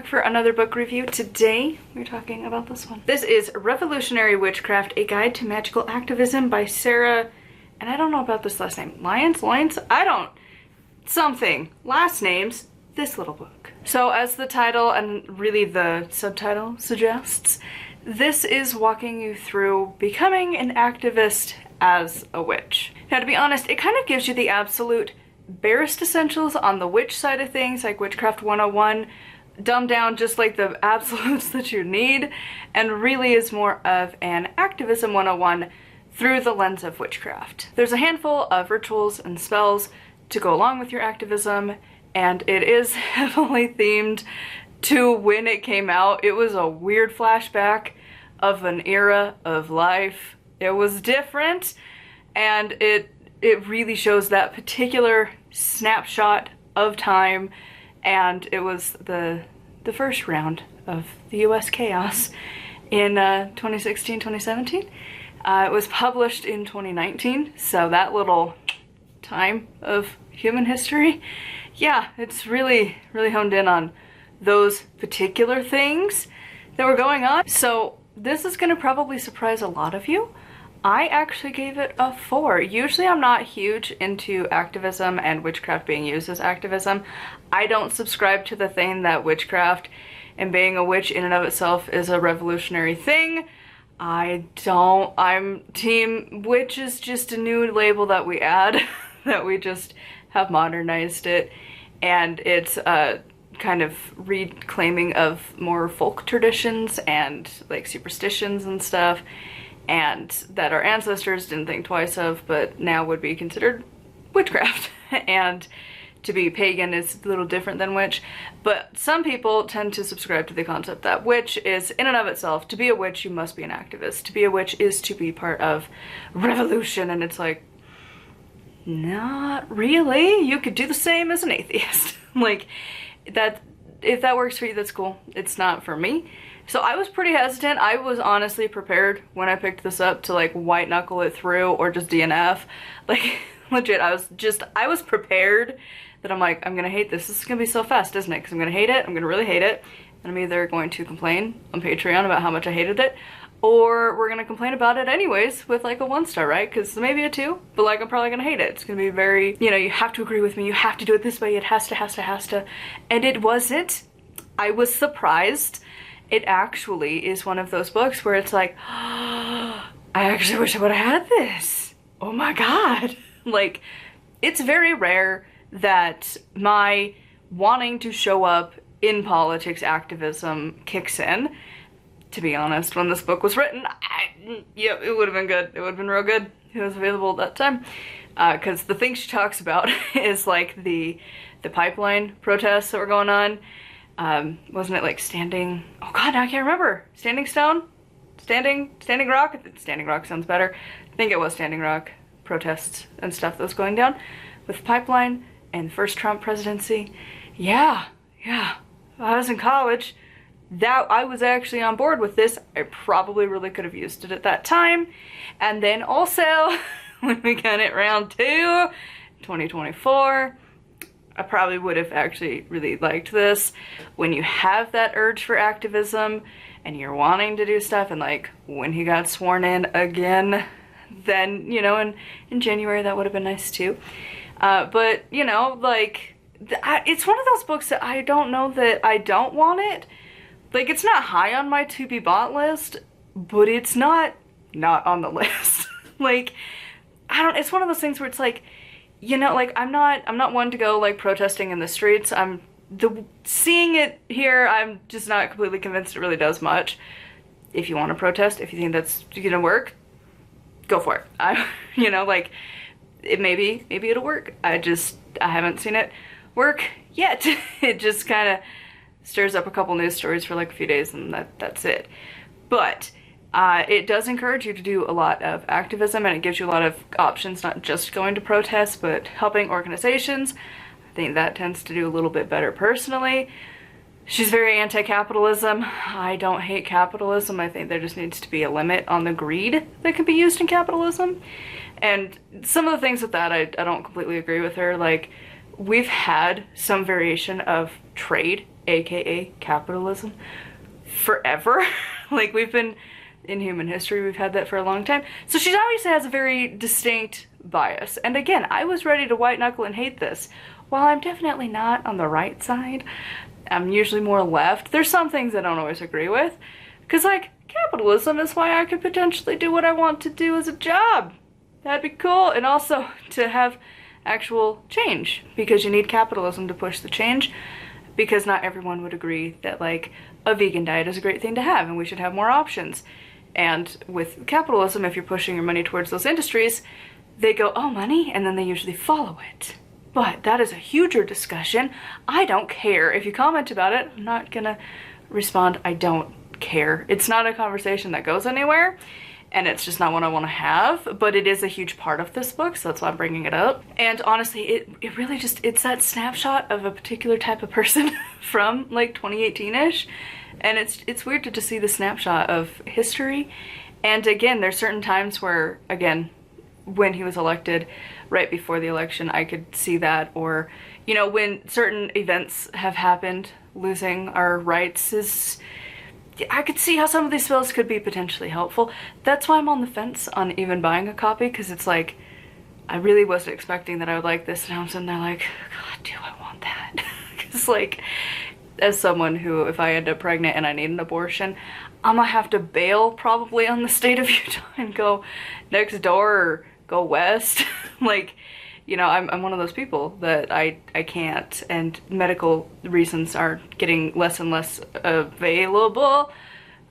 back for another book review. Today, we're talking about this one. This is Revolutionary Witchcraft, A Guide to Magical Activism by Sarah, and I don't know about this last name. Lyons? Something. Last names, this little book. So as the title and really the subtitle suggests, this is walking you through becoming an activist as a witch. Now, to be honest, it kind of gives you the absolute barest essentials on the witch side of things, like Witchcraft 101, dumbed down just like the absolutes that you need, and really is more of an activism 101 through the lens of witchcraft. There's a handful of rituals and spells to go along with your activism, and it is heavily themed to when it came out. It was a weird flashback of an era of life. It was different, and it really shows that particular snapshot of time, and it was the first round of the US chaos in 2016-2017. It was published in 2019, so that little time of human history, yeah, it's really honed in on those particular things that were going on. So this is gonna probably surprise a lot of you. I actually gave it a 4. Usually I'm not huge into activism and witchcraft being used as activism. I don't subscribe to the thing that witchcraft and being a witch in and of itself is a revolutionary thing. I'm team witch is just a new label that we add, that we just have modernized it, and it's kind of reclaiming of more folk traditions and like superstitions and stuff, and that our ancestors didn't think twice of, but now would be considered witchcraft. And to be pagan is a little different than witch, but some people tend to subscribe to the concept that witch is in and of itself, to be a witch you must be an activist. To be a witch is to be part of revolution, and it's like, not really. You could do the same as an atheist. Like, that, if that works for you, that's cool. It's not for me. So I was pretty hesitant. I was honestly prepared when I picked this up to like white knuckle it through or just DNF. Like, legit, I was prepared that I'm like, I'm gonna hate this. This is gonna be so fast, isn't it? Because I'm gonna hate it, I'm gonna really hate it, and I'm either going to complain on Patreon about how much I hated it, or we're gonna complain about it anyways with like a 1-star, right? Because maybe a 2, but like I'm probably gonna hate it. It's gonna be very, you know, you have to agree with me, you have to do it this way, it has to. And it wasn't. I was surprised. It actually is one of those books where it's like, oh, I actually wish I would have had this. Oh my god. Like, it's very rare that my wanting to show up in politics activism kicks in. To be honest, when this book was written, yeah, it would have been good. It would have been real good. It was available at that time. Because the thing she talks about is like the pipeline protests that were going on. Wasn't it like standing, oh god, now I can't remember. Standing Stone? Standing Rock? Standing Rock sounds better. I think it was Standing Rock protests and stuff that was going down with pipeline and first Trump presidency. Yeah. I was in college. That I was actually on board with this. I probably really could have used it at that time. And then also, when we got it round 2, 2024, I probably would have actually really liked this. When you have that urge for activism and you're wanting to do stuff, and like when he got sworn in again, then, you know, in January that would have been nice too. But, you know, like, it's one of those books that I don't know that I don't want it. Like, it's not high on my to be bought list, but it's not on the list. Like, it's one of those things where it's like, you know, like, I'm not one to go like protesting in the streets. Seeing it here, I'm just not completely convinced it really does much. If you want to protest, if you think that's gonna work, go for it. You know, like, maybe it'll work. I haven't seen it work yet. It just kind of stirs up a couple news stories for like a few days, and that's it. But it does encourage you to do a lot of activism, and it gives you a lot of options, not just going to protests, but helping organizations. I think that tends to do a little bit better personally. She's very anti-capitalism. I don't hate capitalism. I think there just needs to be a limit on the greed that can be used in capitalism. And some of the things with that, I don't completely agree with her. Like, we've had some variation of trade, aka capitalism, forever. Like, we've been, in human history, we've had that for a long time. So she obviously has a very distinct bias. And again, I was ready to white knuckle and hate this. While I'm definitely not on the right side, I'm usually more left. There's some things I don't always agree with. Because, like, capitalism is why I could potentially do what I want to do as a job. That'd be cool. And also to have actual change, because you need capitalism to push the change, because not everyone would agree that, like, a vegan diet is a great thing to have and we should have more options. And with capitalism, if you're pushing your money towards those industries, they go, oh, money, and then they usually follow it. But that is a huger discussion. I don't care. If you comment about it, I'm not gonna respond. I don't care. It's not a conversation that goes anywhere, and it's just not what I want to have, but it is a huge part of this book, so that's why I'm bringing it up. And honestly, it really just, it's that snapshot of a particular type of person from like 2018-ish, and it's weird to just see the snapshot of history. And again, there's certain times where, again, when he was elected, right before the election, I could see that, or, you know, when certain events have happened, losing our rights is, I could see how some of these bills could be potentially helpful. That's why I'm on the fence on even buying a copy, because it's like, I really wasn't expecting that I would like this, and I was sitting there like, God, do I want that? Because, like, as someone who, if I end up pregnant and I need an abortion, I'm gonna have to bail probably on the state of Utah and go next door or go west. Like, you know, I'm one of those people that I can't, and medical reasons are getting less and less available.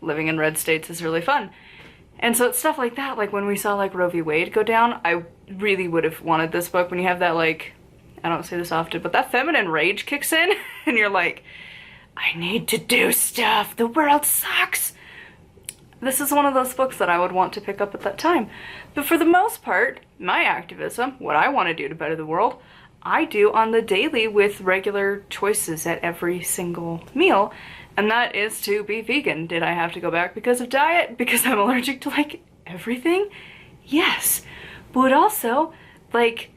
Living in red states is really fun. And so it's stuff like that, like when we saw like Roe v. Wade go down, I really would have wanted this book. When you have that, like, I don't say this often, but that feminine rage kicks in and you're like, I need to do stuff, the world sucks. This is one of those books that I would want to pick up at that time. But for the most part, my activism, what I want to do to better the world, I do on the daily with regular choices at every single meal. And that is to be vegan. Did I have to go back because of diet? Because I'm allergic to, like, everything? Yes. But also, like,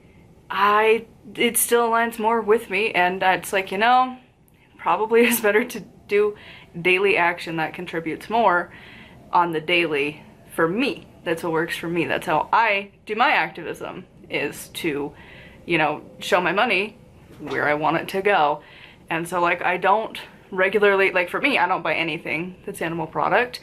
it still aligns more with me, and it's like, you know, probably is better to do daily action that contributes more on the daily for me. That's what works for me. That's how I do my activism, is to, you know, show my money where I want it to go. And so, like, I don't regularly, like, for me, I don't buy anything that's animal product.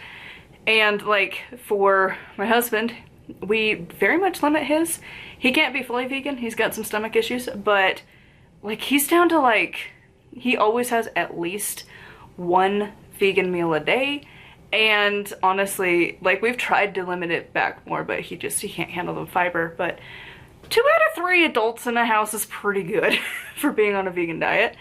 And, like, for my husband, we very much limit his. He can't be fully vegan. He's got some stomach issues, but, like, he's down to, like, he always has at least one vegan meal a day. And honestly, like, we've tried to limit it back more, but he can't handle the fiber. But 2 out of 3 adults in the house is pretty good for being on a vegan diet.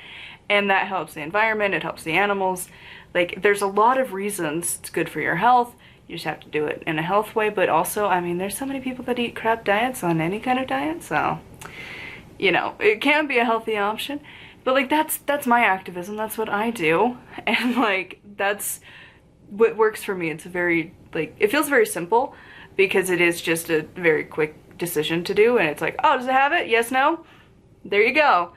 And that helps the environment, it helps the animals. Like, there's a lot of reasons it's good for your health. You just have to do it in a health way. But also, I mean, there's so many people that eat crap diets on any kind of diet. So, you know, it can be a healthy option. But, like, that's my activism. That's what I do. And, like, that's what works for me. It's a very, like, it feels very simple because it is just a very quick decision to do, and it's like, oh, does it have it? Yes, no? There you go.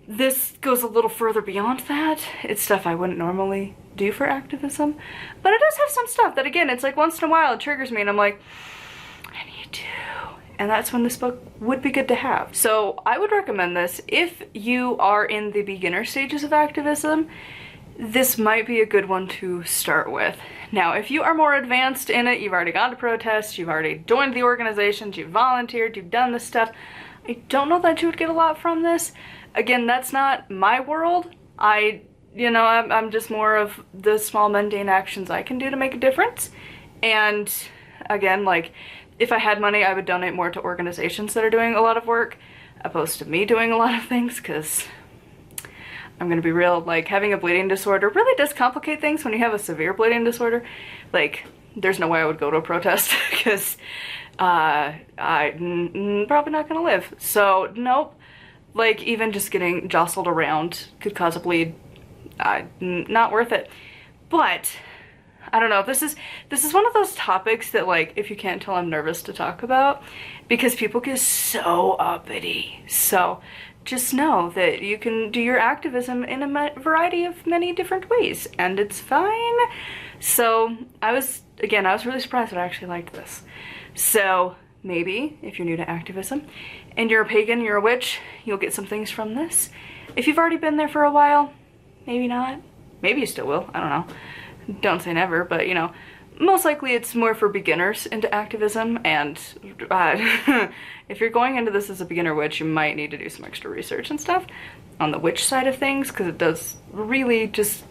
This goes a little further beyond that. It's stuff I wouldn't normally do for activism, but it does have some stuff that, again, it's like once in a while it triggers me and I'm like, I need to. And that's when this book would be good to have. So I would recommend this if you are in the beginner stages of activism. This might be a good one to start with. Now, if you are more advanced in it, you've already gone to protests, you've already joined the organizations, you've volunteered, you've done this stuff, I don't know that you would get a lot from this. Again, that's not my world. You know, I'm just more of the small mundane actions I can do to make a difference. And again, like, if I had money, I would donate more to organizations that are doing a lot of work, opposed to me doing a lot of things, because I'm gonna be real, like, having a bleeding disorder really does complicate things when you have a severe bleeding disorder. Like, there's no way I would go to a protest because I'm probably not gonna live. So, nope. Like, even just getting jostled around could cause a bleed. Not worth it. But I don't know, this is one of those topics that, like, if you can't tell, I'm nervous to talk about because people get so uppity. So just know that you can do your activism in a variety of many different ways, and it's fine. So I was really surprised that I actually liked this. So maybe if you're new to activism and you're a pagan, you're a witch, you'll get some things from this. If you've already been there for a while, maybe not. Maybe you still will, I don't know. Don't say never, but you know, most likely it's more for beginners into activism, and if you're going into this as a beginner witch, you might need to do some extra research and stuff on the witch side of things, because it does really just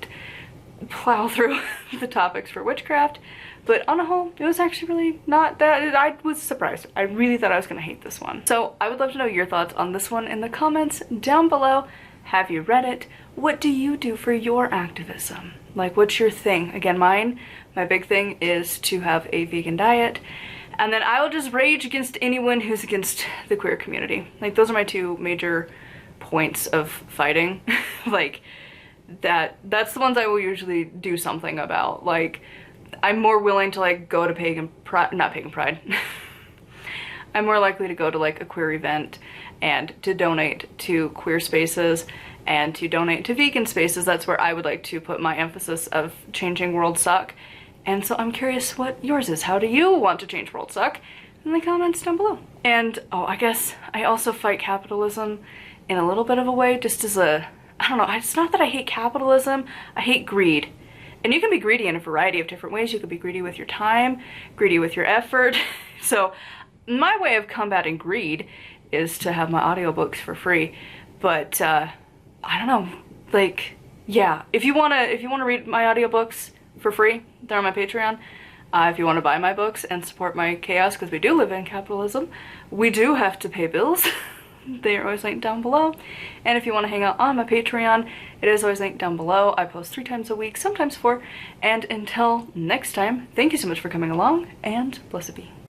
plow through the topics for witchcraft. But on a whole, it was actually really not that, I was surprised. I really thought I was gonna hate this one. So I would love to know your thoughts on this one in the comments down below. Have you read it? What do you do for your activism? Like, what's your thing? Again, my big thing is to have a vegan diet, and then I will just rage against anyone who's against the queer community. Like, those are my two major points of fighting. Like, that's the ones I will usually do something about. Like, I'm more willing to, like, go to not pagan pride. I'm more likely to go to, like, a queer event and to donate to queer spaces and to donate to vegan spaces. That's where I would like to put my emphasis of changing world suck. And so I'm curious what yours is. How do you want to change world suck? In the comments down below. And oh, I guess I also fight capitalism in a little bit of a way, just as a, I don't know, it's not that I hate capitalism, I hate greed. And you can be greedy in a variety of different ways. You could be greedy with your time, greedy with your effort. So my way of combating greed is to have my audiobooks for free. But I don't know, like, yeah, if you wanna read my audiobooks for free, they're on my Patreon. If you want to buy my books and support my chaos, because we do live in capitalism, we do have to pay bills. They are always linked down below. And if you want to hang out on my Patreon, it is always linked down below. I post 3 times a week, sometimes 4. And until next time, thank you so much for coming along, and blessed be.